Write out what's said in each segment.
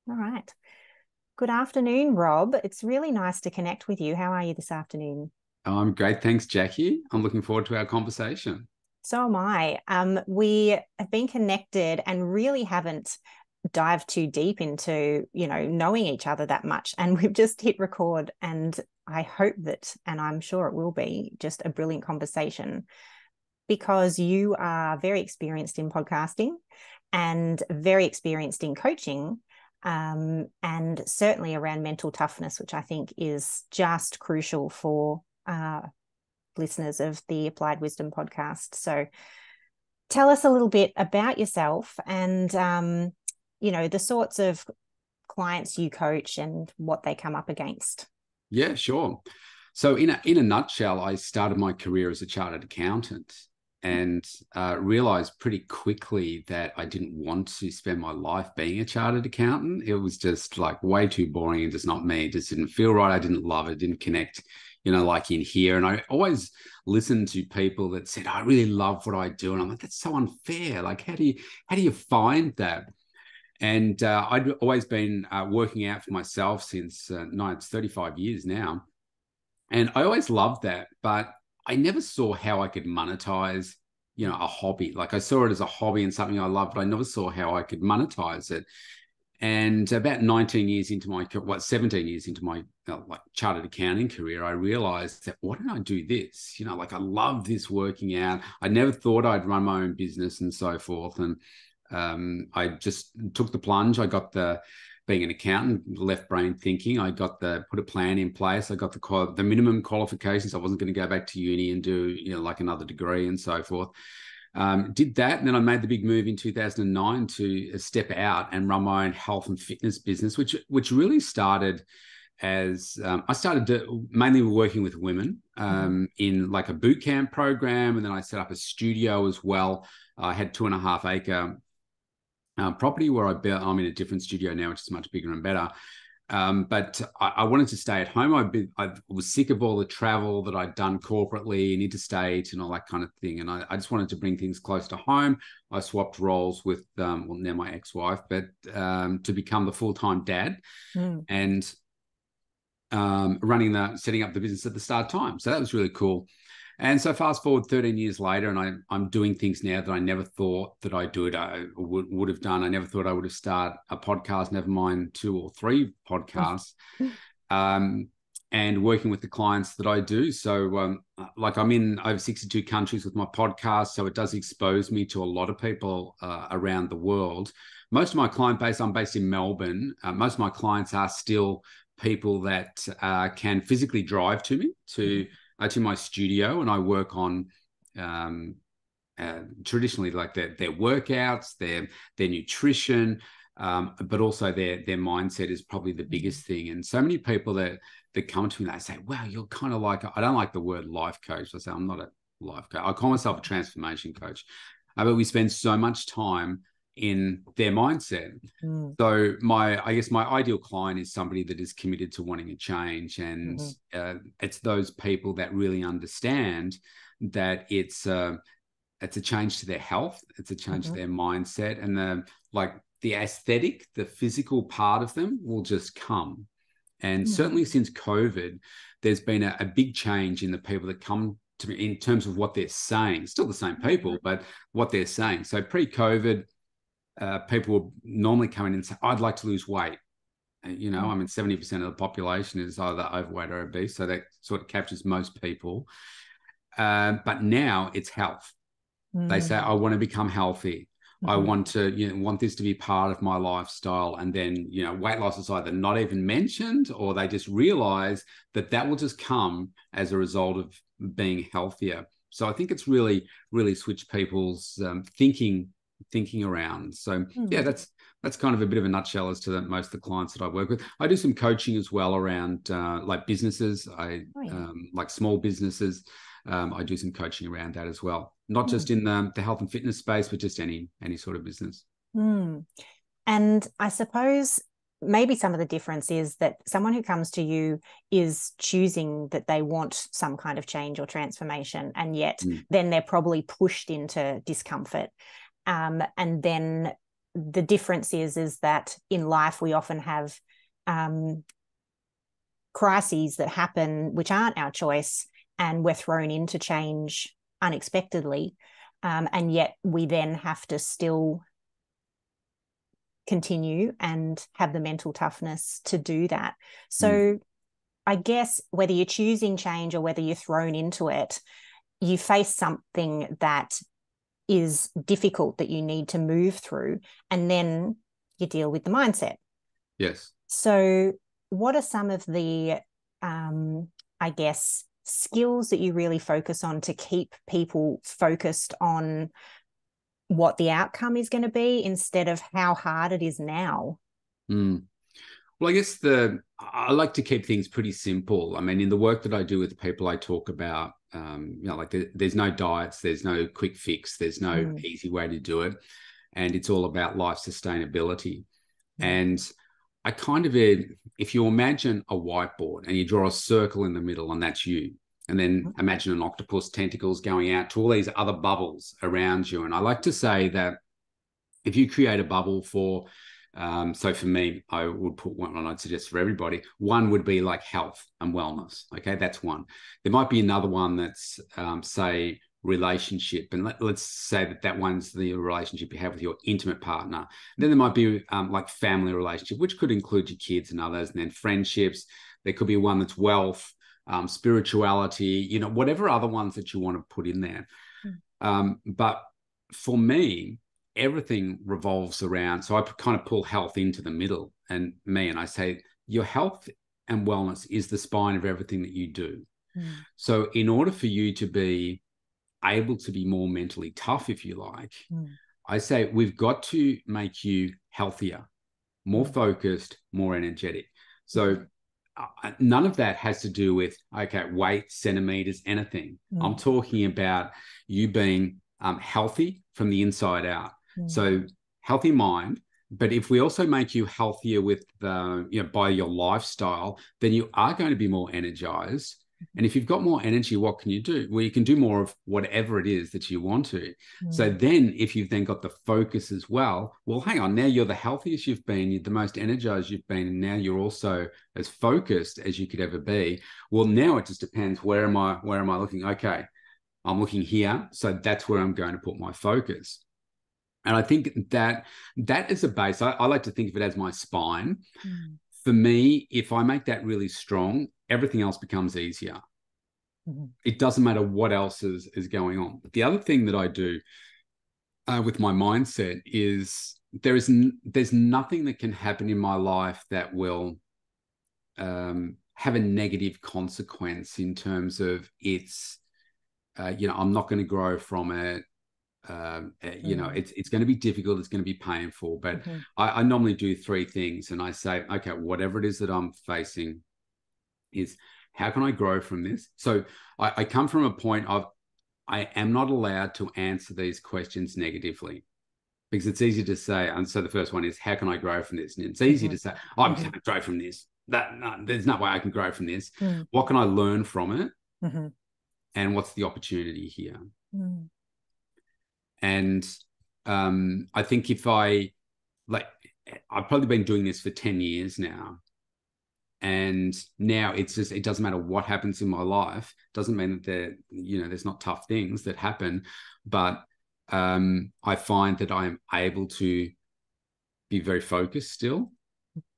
All right. Good afternoon, Rob. It's really nice to connect with you. How are you this afternoon? I'm great. Thanks, Jackie. I'm looking forward to our conversation. So am I. We have been connected and really haven't dived too deep into, knowing each other that much. And we've just hit record, and I hope that, and I'm sure it will be, just a brilliant conversation because you are very experienced in podcasting and very experienced in coaching, and certainly around mental toughness, which I think is just crucial for listeners of the Applied Wisdom podcast. So tell us a little bit about yourself and, the sorts of clients you coach and what they come up against. Yeah, sure. So, in a nutshell, I started my career as a chartered accountant and realized pretty quickly that I didn't want to spend my life being a chartered accountant. It was just like way too boring and just not me. It just didn't feel right. I didn't love it. Didn't connect, like in here. And I always listened to people that said, I really love what I do. And I'm like, that's so unfair. Like, how do you find that? And I'd always been working out for myself since it's 35 years now. And I always loved that, but I never saw how I could monetize, a hobby. Like I saw it as a hobby and something I loved, but I never saw how I could monetize it. And about 19 years into 17 years into my like chartered accounting career, I realized that why don't I do this? Like I love this working out. I never thought I'd run my own business and so forth. And I just took the plunge. I got being an accountant, left brain thinking. I put a plan in place. I got the minimum qualifications. I wasn't going to go back to uni and do, like another degree and so forth. Did that. And then I made the big move in 2009 to step out and run my own health and fitness business, which really started as I started mainly working with women in like a boot camp program. And then I set up a studio as well. I had 2.5 acre property where I'm in a different studio now, which is much bigger and better. But I wanted to stay at home. I was sick of all the travel that I'd done corporately and interstate and all that kind of thing. And I just wanted to bring things close to home. I swapped roles with, now my ex-wife, but to become the full-time dad and setting up the business at the start time. So that was really cool. And so fast forward 13 years later, and I'm doing things now that I never thought that I'd do it. I would have done. I never thought I would have started a podcast, never mind 2 or 3 podcasts, and working with the clients that I do. So like I'm in over 62 countries with my podcast. So it does expose me to a lot of people around the world. Most of my client base, I'm based in Melbourne. Most of my clients are still people that can physically drive to me to my studio, and I work on traditionally like their workouts, their nutrition, but also their mindset is probably the biggest thing. And so many people that come to me, they say, wow, you're kind of like, I don't like the word life coach. I say, I'm not a life coach. I call myself a transformation coach. But we spend so much time in their mindset. So I guess my ideal client is somebody that is committed to wanting a change. And it's those people that really understand that it's a change to their health. It's a change to their mindset, and the aesthetic, the physical part of them will just come. And certainly since COVID, there's been a big change in the people that come to me in terms of what they're saying. Still the same people, but what they're saying. So pre-COVID, people will normally come in and say, I'd like to lose weight. I mean, 70% of the population is either overweight or obese. So that sort of captures most people. But now it's health. They say, I want to become healthy. I want to, want this to be part of my lifestyle. And then, weight loss is either not even mentioned, or they just realize that will just come as a result of being healthier. So I think it's really, really switched people's thinking around. So yeah, that's kind of a bit of a nutshell as to most of the clients that I work with. I do some coaching as well around like businesses. Like small businesses. I do some coaching around that as well, not just in the health and fitness space, but just any sort of business. And I suppose maybe some of the difference is that someone who comes to you is choosing that they want some kind of change or transformation, and yet then they're probably pushed into discomfort. And then the difference is that in life we often have crises that happen which aren't our choice, and we're thrown into change unexpectedly, and yet we then have to still continue and have the mental toughness to do that. So I guess whether you're choosing change or whether you're thrown into it, you face something that is difficult that you need to move through, and then you deal with the mindset. Yes. So what are some of the, I guess, skills that you really focus on to keep people focused on what the outcome is going to be instead of how hard it is now? Well, I guess I like to keep things pretty simple. I mean, in the work that I do with people, I talk about, like there's no diets, there's no quick fix, there's no easy way to do it. And it's all about life sustainability. And I kind of, if you imagine a whiteboard and you draw a circle in the middle and that's you, and then imagine an octopus tentacles going out to all these other bubbles around you. And I like to say that if you create a bubble for, so for me, I would put one, and I'd suggest for everybody, one would be like health and wellness. Okay, that's one. There might be another one that's, say, relationship. And let's say that one's the relationship you have with your intimate partner. And then there might be like family relationship, which could include your kids and others. And then friendships. There could be one that's wealth, spirituality, whatever other ones that you want to put in there. But for me, everything revolves around, so I kind of pull health into the middle and I say your health and wellness is the spine of everything that you do. So in order for you to be able to be more mentally tough, if you like, I say we've got to make you healthier, more focused, more energetic. So none of that has to do with, okay, weight, centimeters, anything. I'm talking about you being healthy from the inside out. So healthy mind, but if we also make you healthier with by your lifestyle, then you are going to be more energized. And if you've got more energy, what can you do? Well, you can do more of whatever it is that you want to. So then if you've then got the focus as well, hang on, now you're the healthiest you've been, you're the most energized you've been, and now you're also as focused as you could ever be. Well, now it just depends, where am I looking? Okay, I'm looking here. So that's where I'm going to put my focus. And I think that is a base. I like to think of it as my spine. For me, if I make that really strong, everything else becomes easier. It doesn't matter what else is going on. But the other thing that I do with my mindset is there's nothing that can happen in my life that will have a negative consequence in terms of it's, I'm not going to grow from it. It's going to be difficult, it's going to be painful, but I normally do three things, and I say, okay, whatever it is that I'm facing is, how can I grow from this? So I come from a point of, I am not allowed to answer these questions negatively, because it's easy to say. And so the first one is, how can I grow from this? And it's easy to say, I can't grow from this. There's no way I can grow from this. What can I learn from it? And what's the opportunity here? And I think I've probably been doing this for 10 years now. And now it's just, it doesn't matter what happens in my life. Doesn't mean that there's not tough things that happen, but I find that I'm able to be very focused still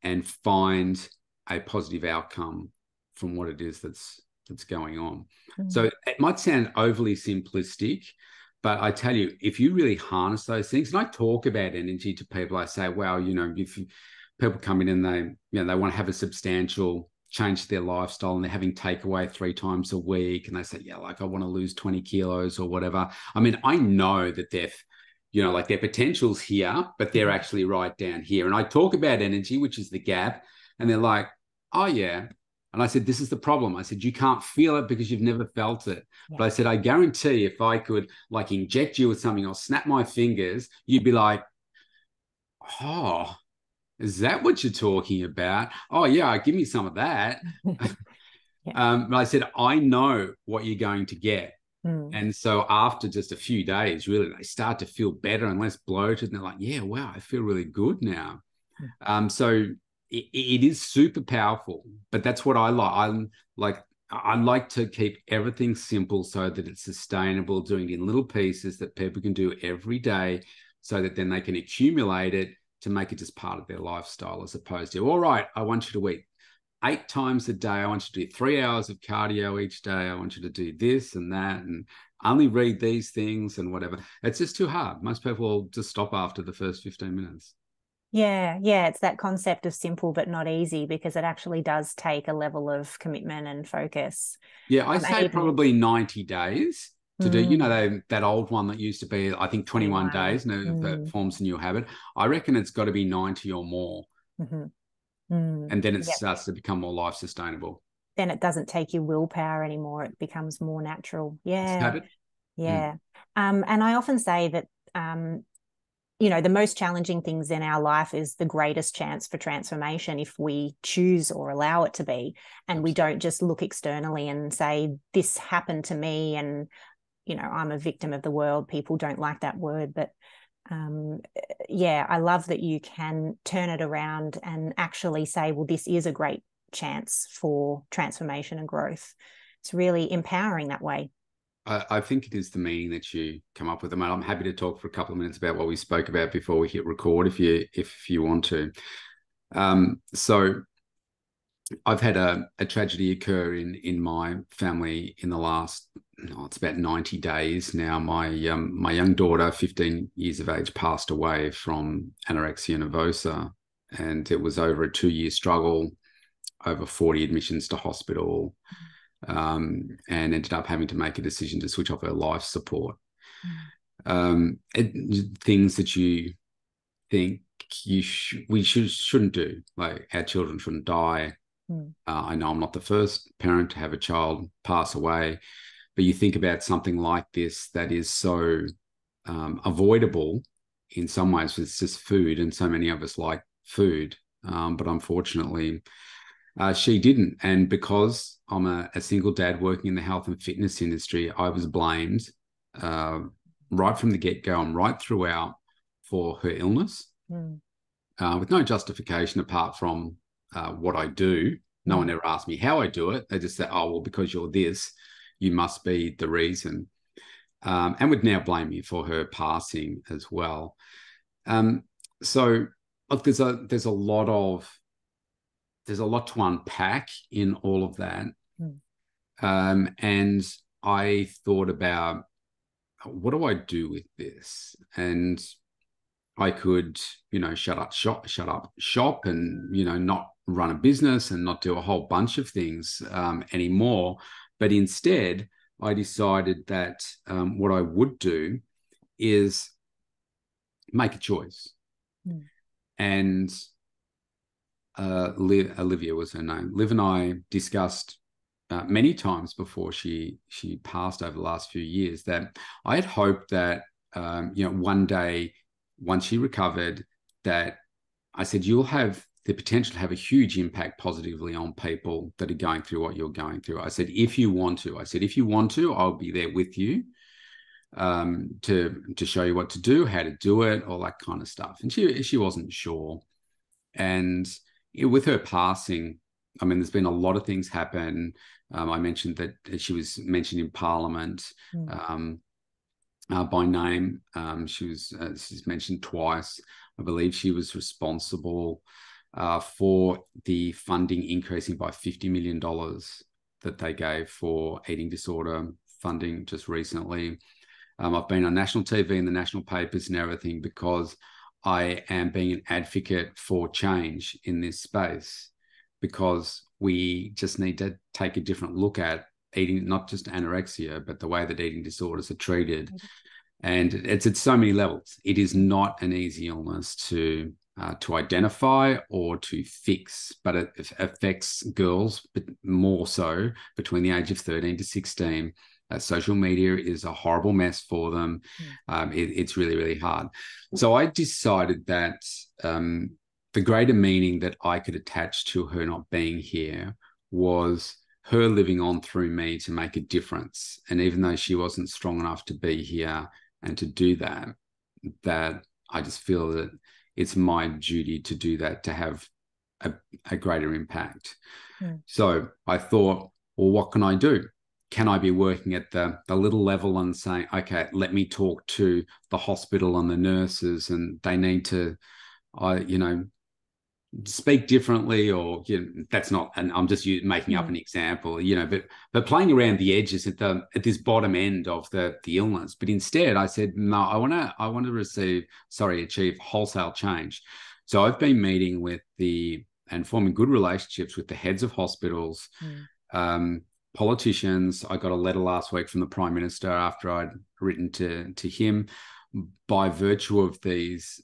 and find a positive outcome from what it is that's going on. So it might sound overly simplistic, but I tell you, if you really harness those things, and I talk about energy to people, I say, well, if people come in and they want to have a substantial change to their lifestyle, and they're having takeaway 3 times a week, and they say, yeah, like I want to lose 20 kilos or whatever. I mean, I know that their potential's here, but they're actually right down here. And I talk about energy, which is the gap, and they're like, oh yeah. And I said, this is the problem. I said, you can't feel it because you've never felt it. Yeah. But I said, I guarantee if I could like inject you with something or snap my fingers, you'd be like, oh, is that what you're talking about? Oh yeah, give me some of that. Yeah. But I said, I know what you're going to get. Mm. And so after just a few days, really, they start to feel better and less bloated. And they're like, yeah, wow, I feel really good now. So it is super powerful, but that's what I like. I like to keep everything simple so that it's sustainable, doing it in little pieces that people can do every day so that then they can accumulate it to make it just part of their lifestyle, as opposed to, all right, I want you to eat 8 times a day. I want you to do 3 hours of cardio each day. I want you to do this and that and only read these things and whatever. It's just too hard. Most people will just stop after the first 15 minutes. Yeah, yeah, it's that concept of simple but not easy, because it actually does take a level of commitment and focus. Yeah, I And say even probably 90 days to do, mm, that old one that used to be, I think, 21 21. days, and that Mm, forms a new habit. I reckon it's got to be 90 or more. mm-hmm, mm. And then it Yep. starts to become more life sustainable. Then it doesn't take your willpower anymore. It becomes more natural. It's Yeah, habit. Mm, yeah. And I often say that the most challenging things in our life is the greatest chance for transformation if we choose or allow it to be. And we absolutely. don't just look externally and say, this happened to me and, I'm a victim of the world. People don't like that word. But yeah, I love that you can turn it around and actually say, well, this is a great chance for transformation and growth. It's really empowering that way. I think it is the meaning that you come up with. I'm happy to talk for a couple of minutes about what we spoke about before we hit record, if you want to. So I've had a tragedy occur in my family in the last, it's about 90 days now. My young daughter, 15 years of age, passed away from anorexia nervosa, and it was over a 2-year struggle, over 40 admissions to hospital, and ended up having to make a decision to switch off her life support. Things that you think we shouldn't do, like our children shouldn't die. Mm. I know I'm not the first parent to have a child pass away, but you think about something like this that is so avoidable in some ways. It's just food, and so many of us like food, but unfortunately, she didn't. And because I'm a single dad working in the health and fitness industry, I was blamed uh, right from the get-go and right throughout for her illness, Mm. with no justification apart from what I do. No one Mm. ever asked me how I do it. They just said, oh, well, because you're this, you must be the reason. And would now blame me for her passing as well. So look, there's a lot to unpack in all of that. Mm. And I thought about, what do I do with this? And I could, shut up shop and, not run a business and not do a whole bunch of things anymore. But instead, I decided that what I would do is make a choice. Mm. And Olivia was her name. Liv and I discussed many times before she passed over the last few years that I had hoped that one day, once she recovered, that I said, you'll have the potential to have a huge impact positively on people that are going through what you're going through. I said, if you want to, I'll be there with you, to show you what to do, how to do it, all that kind of stuff. And she wasn't sure. And with her passing, I mean, there's been a lot of things happen. I mentioned that she was mentioned in Parliament by name. She's mentioned twice. I believe she was responsible for the funding increasing by $50 million that they gave for eating disorder funding just recently. I've been on national TV and the national papers and everything because I am being an advocate for change in this space, because we just need to take a different look at eating, not just anorexia, but the way that eating disorders are treated. And it's at so many levels. It is not an easy illness to identify or to fix, but it affects girls, but more so between the age of 13 to 16. Social media is a horrible mess for them. It's really, really hard. So I decided that the greater meaning that I could attach to her not being here was her living on through me to make a difference. And even though she wasn't strong enough to be here and to do that, that I just feel that it's my duty to do that, to have a greater impact. So I thought, well, what can I do? Can I be working at the little level and saying, okay, let me talk to the hospital and the nurses, and they need to, speak differently, or that's not, and I'm just making up an example, but playing around the edges at this bottom end of the illness. But instead, I said, no, I want to achieve wholesale change. So I've been meeting with and forming good relationships with the heads of hospitals, politicians. I got a letter last week from the Prime Minister after I'd written to him. By virtue of these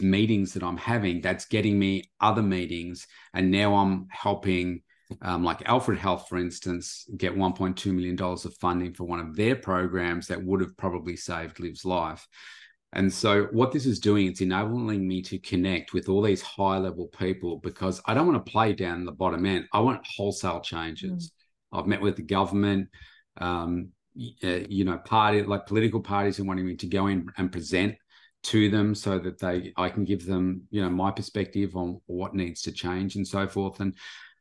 meetings that I'm having, that's getting me other meetings. And now I'm helping, like Alfred Health, for instance, get $1.2 million of funding for one of their programs that would have probably saved Liv's life. And so what this is doing, it's enabling me to connect with all these high-level people, because I don't want to play down the bottom end. I want wholesale changes. I've met with the government, political parties are wanting me to go in and present to them so that I can give them, my perspective on what needs to change and so forth. And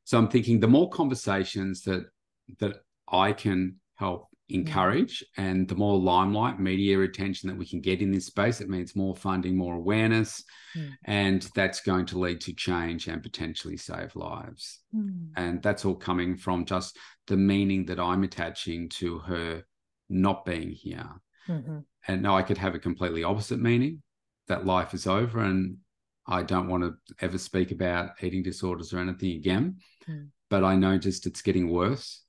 so I'm thinking the more conversations that I can help encourage, and the more limelight, media attention that we can get in this space, it means more funding, more awareness, and that's going to lead to change and potentially save lives. And that's all coming from just the meaning that I'm attaching to her not being here. And now I could have a completely opposite meaning, that life is over and I don't want to ever speak about eating disorders or anything again. But I know just it's getting worse.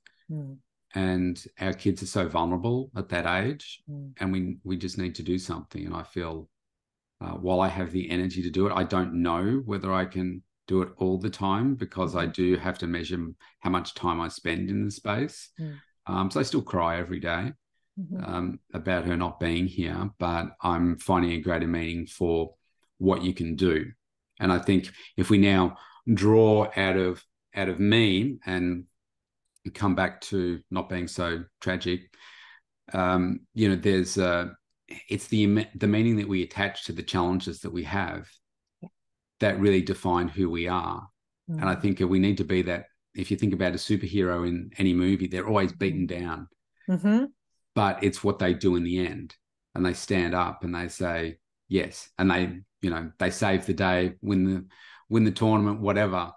And our kids are so vulnerable at that age, and we just need to do something. And I feel while I have the energy to do it, I don't know whether I can do it all the time, because I do have to measure how much time I spend in the space. So I still cry every day about her not being here, but I'm finding a greater meaning for what you can do. And I think if we now draw out of me and come back to not being so tragic, there's it's the meaning that we attach to the challenges that we have that really define who we are. And I think we need to be that. If you think about a superhero in any movie, they're always beaten down, but it's what they do in the end, and they stand up and they say yes, and they save the day, win the tournament, whatever.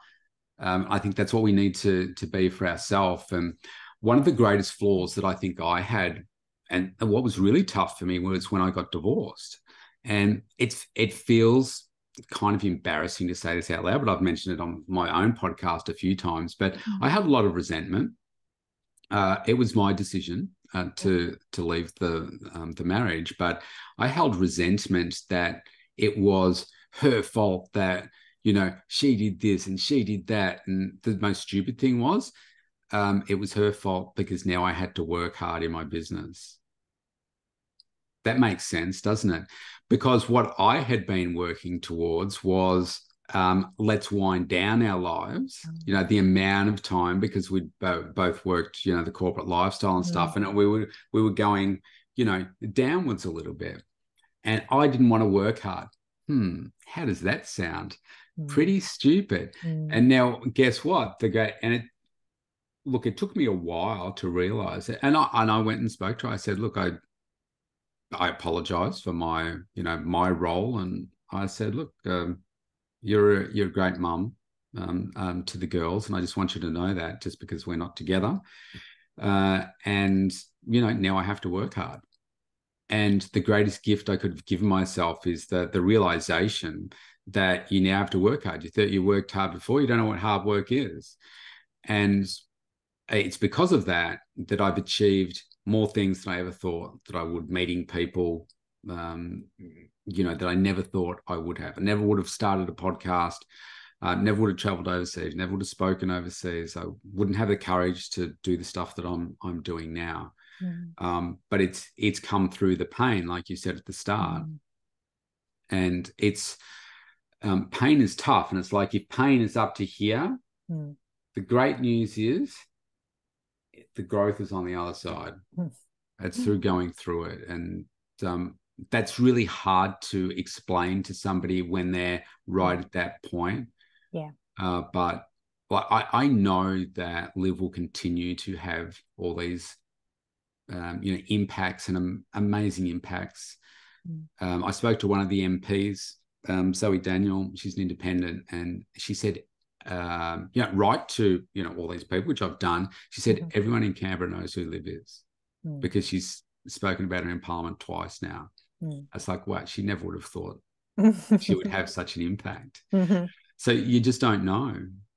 I think that's what we need to be for ourselves. And one of the greatest flaws that I think I had, and what was really tough for me, was when I got divorced. And it feels kind of embarrassing to say this out loud, but I've mentioned it on my own podcast a few times. But I had a lot of resentment. It was my decision to leave the marriage, but I held resentment that it was her fault, that she did this and she did that. And the most stupid thing was, it was her fault because now I had to work hard in my business. That makes sense, doesn't it? Because what I had been working towards was, let's wind down our lives, the amount of time, because we'd both worked, the corporate lifestyle and stuff. And we were going, downwards a little bit. And I didn't want to work hard. How does that sound? Pretty stupid. And now guess what? It took me a while to realize it. And I went and spoke to her. I said, look, I apologize for my, my role. And I said, look, you're a great mum to the girls. And I just want you to know that, just because we're not together. And, now I have to work hard. And the greatest gift I could have given myself is the realization that you now have to work hard. You thought you worked hard before, you don't know what hard work is. And it's because of that I've achieved more things than I ever thought that I would, meeting people, that I never thought I would have. I never would have started a podcast, never would have traveled overseas, never would have spoken overseas. I wouldn't have the courage to do the stuff that I'm doing now. But it's come through the pain, like you said at the start. And it's pain is tough. And it's like, if pain is up to here, the great news is the growth is on the other side. It's through going through it. And that's really hard to explain to somebody when they're right at that point. Yeah. But like, I know that Liv will continue to have all these, impacts and amazing impacts. I spoke to one of the MPs, Zoe Daniel. She's an independent, and she said, write to all these people, which I've done. She said everyone in Canberra knows who Liv is because she's spoken about her in Parliament twice now. It's like, wow, she never would have thought she would have such an impact. So you just don't know.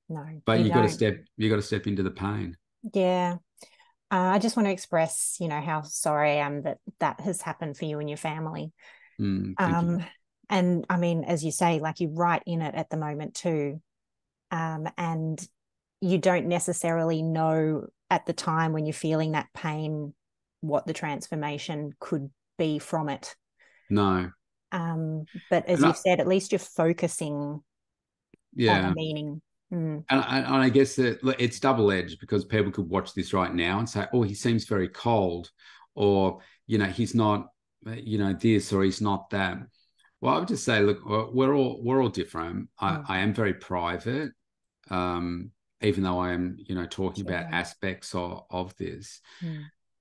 No, but you got to step into the pain. Yeah. I just want to express, how sorry I am that has happened for you and your family. Thank you. And I mean, as you say, like, you're right in it at the moment too. And you don't necessarily know at the time when you're feeling that pain what the transformation could be from it. No. But as you've said, at least you're focusing on a meaning. And I guess that it's double-edged, because people could watch this right now and say, oh, he seems very cold, or, he's not, this, or he's not that. Well, I would just say, look, we're all different. I am very private, even though I am, talking about aspects of this.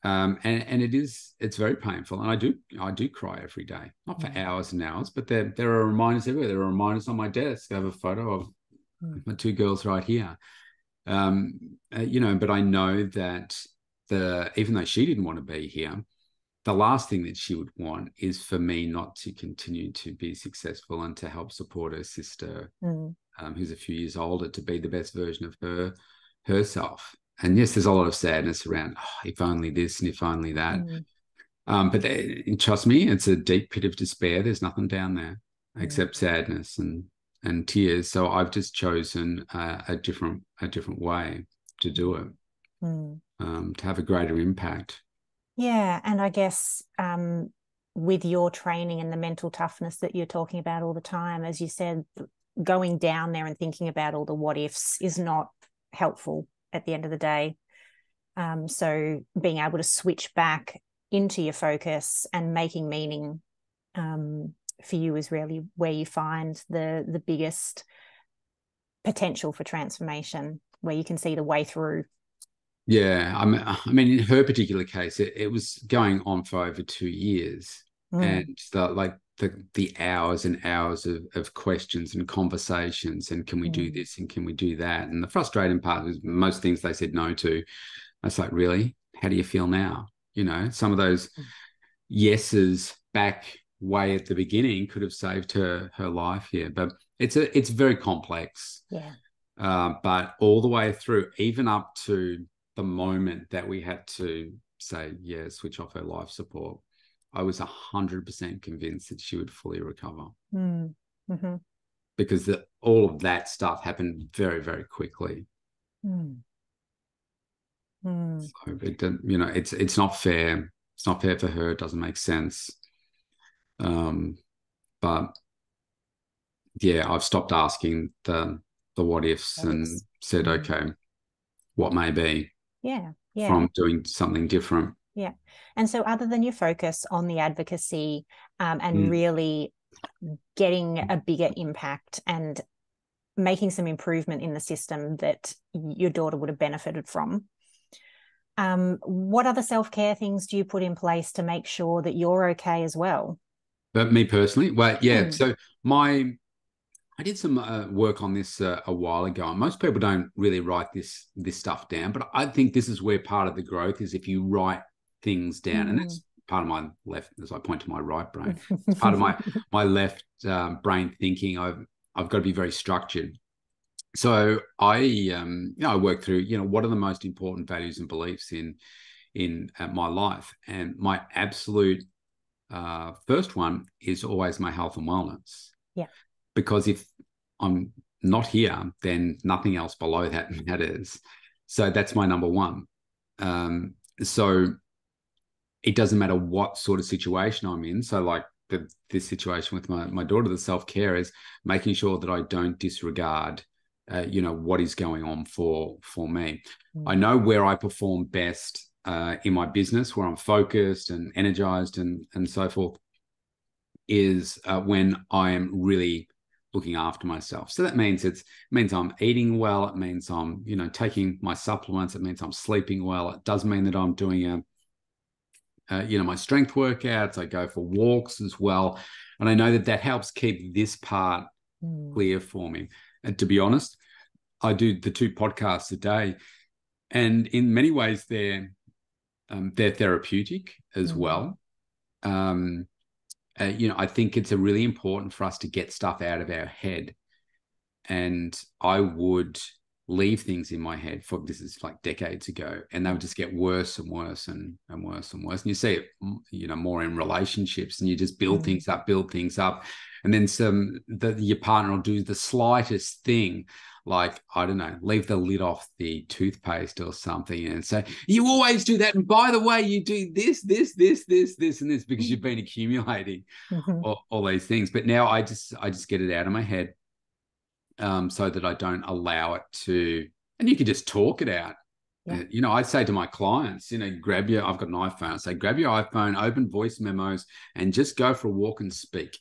And it's very painful. And I do cry every day, not for hours and hours, but there are reminders everywhere. There are reminders on my desk. I have a photo of my two girls right here. But I know that even though she didn't want to be here, the last thing that she would want is for me not to continue to be successful and to help support her sister, who's a few years older, to be the best version of herself. And yes, there's a lot of sadness around, if only this and if only that. But trust me, it's a deep pit of despair. There's nothing down there except sadness and tears. So I've just chosen a different way to do it, to have a greater impact. Yeah, and I guess with your training and the mental toughness that you're talking about all the time, as you said, going down there and thinking about all the what ifs is not helpful at the end of the day. So being able to switch back into your focus and making meaning for you is really where you find the biggest potential for transformation, where you can see the way through. Yeah, I mean, in her particular case, it was going on for over 2 years, and the hours and hours of questions and conversations, and can we do this and can we do that? And the frustrating part was most things they said no to. I was like, really? How do you feel now? Some of those yeses back way at the beginning could have saved her life here, but it's very complex. Yeah. But all the way through, even up to the moment that we had to say, switch off her life support, I was 100% convinced that she would fully recover. Because all of that stuff happened very, very quickly. So it's not fair. It's not fair for her. It doesn't make sense. But yeah, I've stopped asking the what ifs and said, okay, what may be? Yeah. From doing something different. Yeah. And so other than your focus on the advocacy and really getting a bigger impact and making some improvement in the system that your daughter would have benefited from, what other self-care things do you put in place to make sure that you're okay as well? But me personally, well, yeah. So I did some work on this a while ago, and most people don't really write this stuff down. But I think this is where part of the growth is, if you write things down, and that's part of my left, as I point to my right brain. It's part of my left brain thinking. I've got to be very structured. So I work through what are the most important values and beliefs in my life, and my absolute first one is always my health and wellness. Yeah. Because if I'm not here, then nothing else below that matters. So that's my number one. So it doesn't matter what sort of situation I'm in. So like this situation with my daughter, the self-care is making sure that I don't disregard what is going on for me. Mm. I know where I perform best in my business, where I'm focused and energized and so forth, is when I am really looking after myself. So that means it means I'm eating well. It means I'm, taking my supplements. It means I'm sleeping well. It does mean that I'm doing my strength workouts. I go for walks as well. And I know that helps keep this part clear for me. And to be honest, I do the 2 podcasts a day, and in many ways they're therapeutic as well. I think it's really important for us to get stuff out of our head. And I would leave things in my head this is like decades ago, and they would just get worse and worse and worse and worse. And you see it, more in relationships, and you just build things up. And then your partner will do the slightest thing, like, I don't know, leave the lid off the toothpaste or something and say, you always do that. And by the way, you do this, and this, because you've been accumulating all these things. But now I just get it out of my head, so that I don't allow it to, and you can just talk it out. Yeah. I say to my clients, I've got an iPhone. I say, grab your iPhone, open voice memos, and just go for a walk and speak.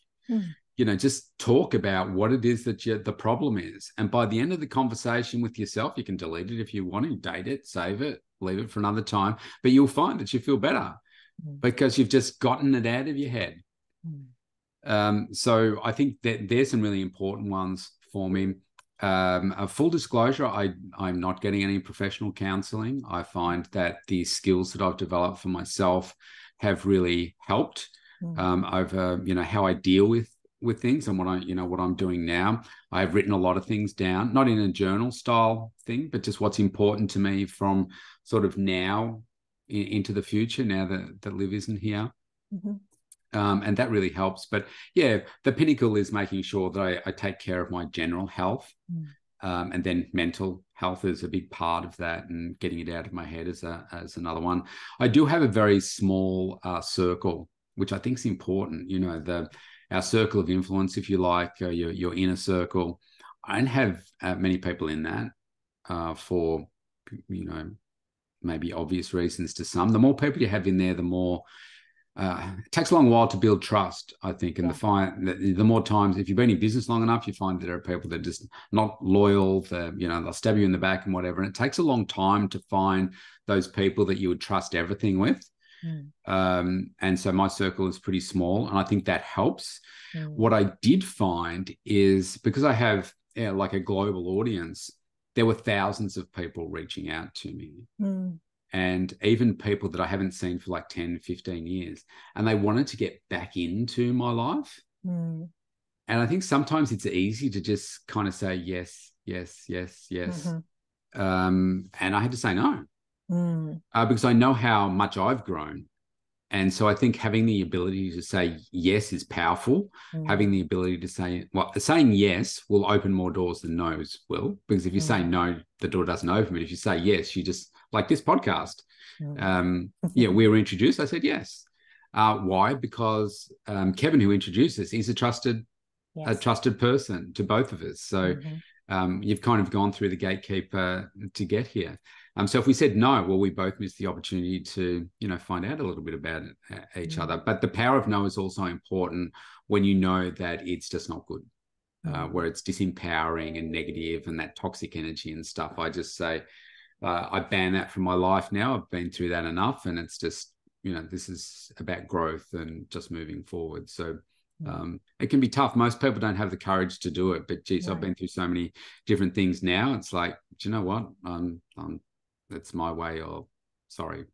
Just talk about what it is that the problem is. And by the end of the conversation with yourself, you can delete it if you want to, date it, save it, leave it for another time. But you'll find that you feel better because you've just gotten it out of your head. So I think that there's some really important ones for me. A full disclosure, I'm not getting any professional counseling. I find that the skills that I've developed for myself have really helped over, how I deal with things and what I'm doing now. I've written a lot of things down, not in a journal style thing, but just what's important to me from sort of now into the future, now that Liv isn't here. And that really helps. But yeah, the pinnacle is making sure that I take care of my general health. And then mental health is a big part of that, and getting it out of my head is another one. I do have a very small circle, which I think is important. Our circle of influence, if you like, your inner circle. I don't have many people in that for, maybe obvious reasons to some. The more people you have in there, the more it takes a long while to build trust, I think. And the more times, if you've been in business long enough, you find that there are people that are just not loyal. They'll stab you in the back and whatever. And it takes a long time to find those people that you would trust everything with. And so my circle is pretty small, and I think that helps. What I did find is, because I have like a global audience, there were thousands of people reaching out to me. And even people that I haven't seen for like 10, 15 years. And they wanted to get back into my life. And I think sometimes it's easy to just kind of say yes. And I had to say no. Because I know how much I've grown. And so I think having the ability to say yes is powerful. Having the ability to saying yes will open more doors than no's will. Because if you say no, the door doesn't open. But if you say yes, you just, like this podcast. We were introduced. I said yes. Why? Because Kevin, who introduced us, is a trusted person to both of us. So you've kind of gone through the gatekeeper to get here. So if we said no, well, we both missed the opportunity to, find out a little bit about each other. But the power of no is also important when you know that it's just not good, where it's disempowering and negative and that toxic energy and stuff. I just say, I ban that from my life now. I've been through that enough, and it's just, this is about growth and just moving forward. So it can be tough. Most people don't have the courage to do it, but geez, I've been through so many different things now. It's like, do you know what? That's my way, or sorry.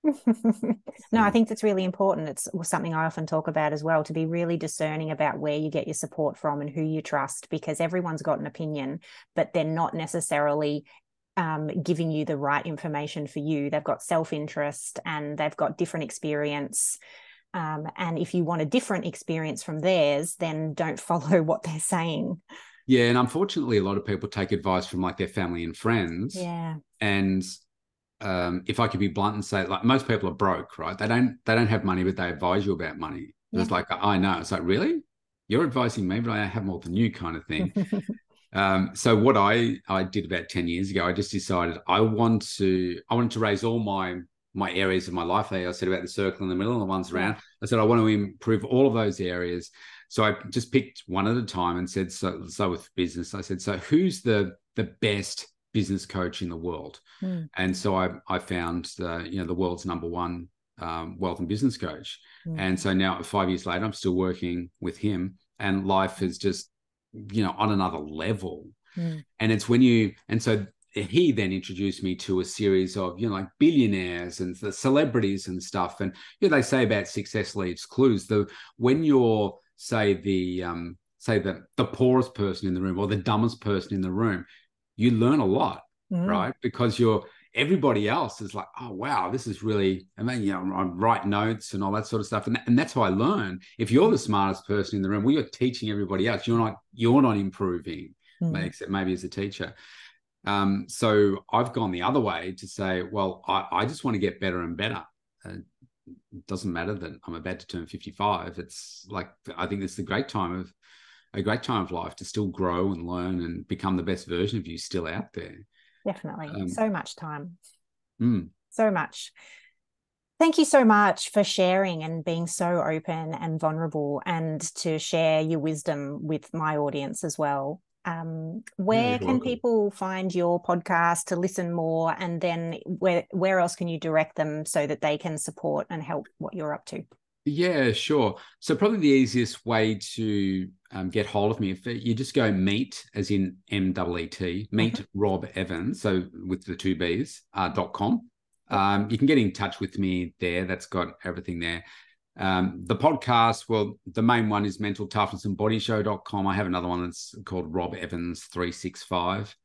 No, I think that's really important. It's something I often talk about as well, to be really discerning about where you get your support from and who you trust, because everyone's got an opinion, but they're not necessarily giving you the right information for you. They've got self-interest and they've got different experience. And if you want a different experience from theirs, then don't follow what they're saying. Yeah, and unfortunately, a lot of people take advice from like their family and friends. Yeah. And if I could be blunt and say, like, most people are broke, right? They don't have money, but they advise you about money. Yeah. It's like, I know. It's like, really? You're advising me, but I have more than you, kind of thing. So what I did about 10 years ago, I just decided I wanted to raise all my areas of my life. I said about the circle in the middle and the ones around. I said I want to improve all of those areas. So I just picked one at a time and said, so with business, I said, so who's the best business coach in the world? And so I found the world's number one wealth and business coach. And so now 5 years later, I'm still working with him, and life is just on another level. And it's so he then introduced me to a series of like billionaires and the celebrities and stuff. And they say about success leaves clues. When you're the poorest person in the room or the dumbest person in the room, you learn a lot, right? Because everybody else is like, oh wow, this is really, I mean, I write notes and all that sort of stuff, and that's how I learn. If you're the smartest person in the room, well, you're teaching everybody else. You're not improving, except maybe as a teacher. So I've gone the other way to say, well, I just want to get better and better. It doesn't matter that I'm about to turn 55. It's like, I think it's a great time of life to still grow and learn and become the best version of you still out there. Definitely. So much time. So much. Thank you so much for sharing and being so open and vulnerable, and to share your wisdom with my audience as well. Where can people find your podcast to listen more, and then where else can you direct them so that they can support and help what you're up to? Yeah, sure. So probably the easiest way to get hold of me, if you just go meet, as in MEET, meet Robb Evans, so with the two B's, .com. You can get in touch with me there. That's got everything there. The podcast, well, the main one is mentaltoughnessandbodyshow.com. I have another one that's called Robb Evans 365.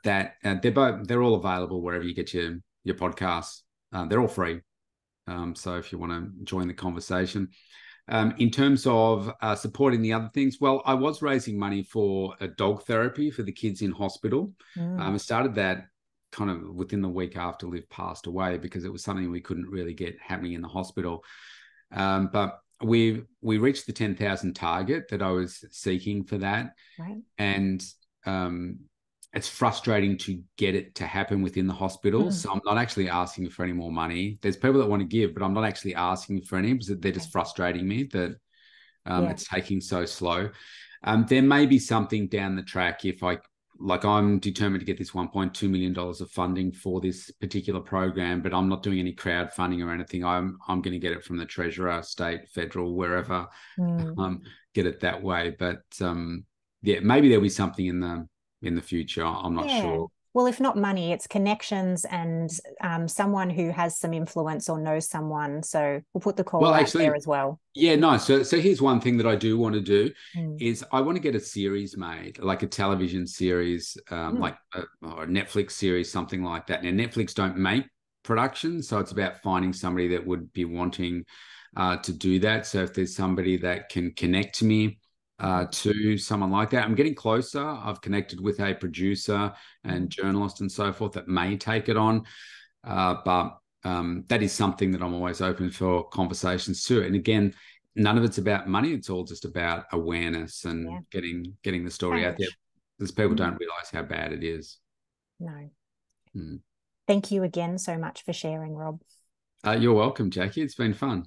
They're all available wherever you get your podcasts. They're all free. So if you want to join the conversation. In terms of supporting the other things, well, I was raising money for a dog therapy for the kids in hospital. I started that kind of within the week after Liv passed away, because it was something we couldn't really get happening in the hospital. But we reached the 10,000 target that I was seeking for that. Right. And it's frustrating to get it to happen within the hospital. So I'm not actually asking for any more money. There's people that want to give, but I'm not actually asking for any, because they're just frustrating me that it's taking so slow. There may be something down the track if I'm determined to get this $1.2 million of funding for this particular program, but I'm not doing any crowdfunding or anything. I'm going to get it from the treasurer, state, federal, wherever, get it that way. But maybe there'll be something in the future. I'm not sure. Well, if not money, it's connections and someone who has some influence or knows someone. So we'll put the call out there as well. Yeah, nice. So here's one thing that I do want to do is I want to get a series made, like a television series, like or a Netflix series, something like that. Now, Netflix don't make productions, so it's about finding somebody that would be wanting to do that. So if there's somebody that can connect me to someone like that, I'm getting closer. I've connected with a producer and journalist and so forth that may take it on, but that is something that I'm always open for conversations too. And again, none of it's about money. It's all just about awareness and getting the story out there, because people don't realize how bad it is. No. Thank you again so much for sharing, Robb. You're welcome, Jackie. It's been fun.